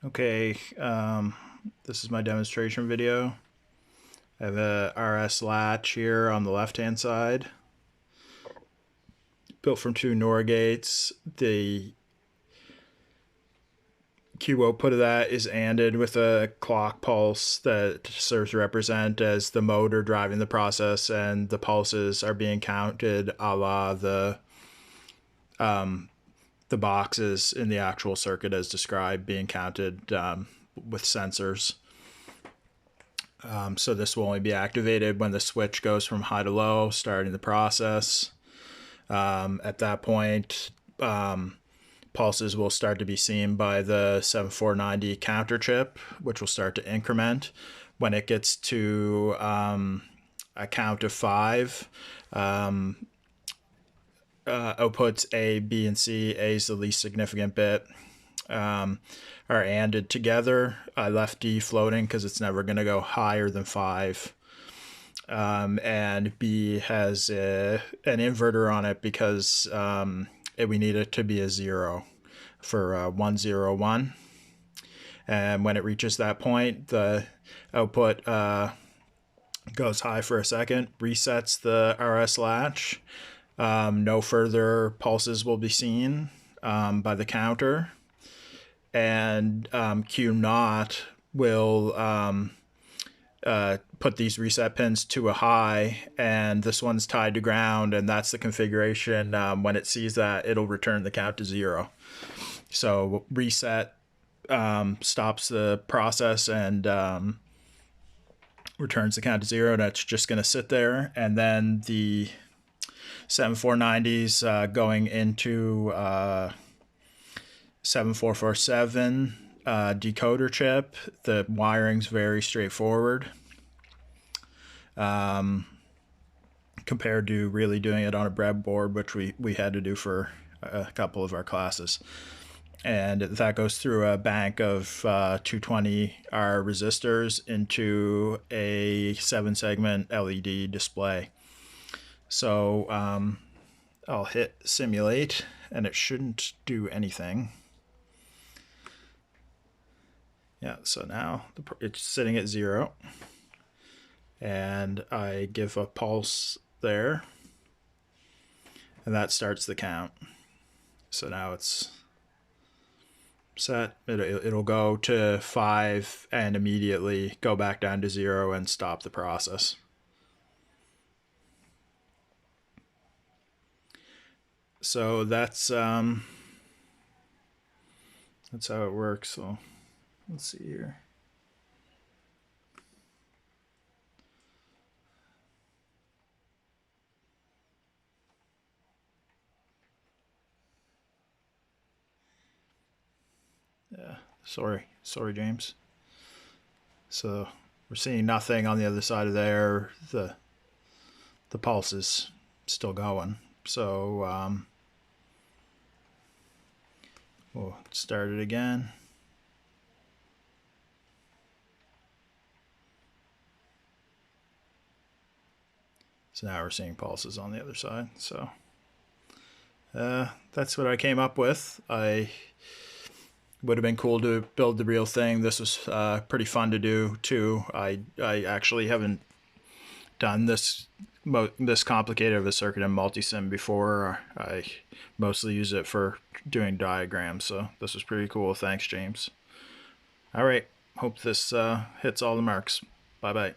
Okay, this is my demonstration video. I have a RS latch here on the left hand side, built from two NOR gates. The Q output of that is ANDed with a clock pulse that serves to represent as the motor driving the process, and the pulses are being counted a la the boxes in the actual circuit as described, being counted with sensors. So this will only be activated when the switch goes from high to low, starting the process. At that point, pulses will start to be seen by the 7490 counter chip, which will start to increment. When it gets to a count of 5, outputs A, B, and C. A is the least significant bit. Are ANDed together. I left D floating because it's never going to go higher than 5. And B has an inverter on it because we need it to be a 0 for 1 0 1. And when it reaches that point, the output goes high for a second, resets the RS latch. No further pulses will be seen by the counter, and Q naught will put these reset pins to a high, and this one's tied to ground, and that's the configuration. When it sees that, it'll return the count to 0. So reset stops the process and returns the count to 0. That's just going to sit there, and then the 7490s going into 7447 decoder chip. The wiring's very straightforward compared to really doing it on a breadboard, which we had to do for a couple of our classes. And that goes through a bank of 220R resistors into a 7-segment LED display. So I'll hit simulate, and it shouldn't do anything. Yeah, so now it's sitting at 0, and I give a pulse there, and that starts the count. So now it's set. It'll go to 5 and immediately go back down to 0 and stop the process. So that's how it works. So let's see here. Yeah, sorry, James. So we're seeing nothing on the other side of there. The pulse is still going. So we'll start it again. So now we're seeing pulses on the other side. So that's what I came up with. I would have been cool to build the real thing. This was pretty fun to do too. I actually haven't done this complicated of a circuit in Multisim before. I mostly use it for doing diagrams, so this was pretty cool. Thanks, James. All right, hope this hits all the marks. Bye bye.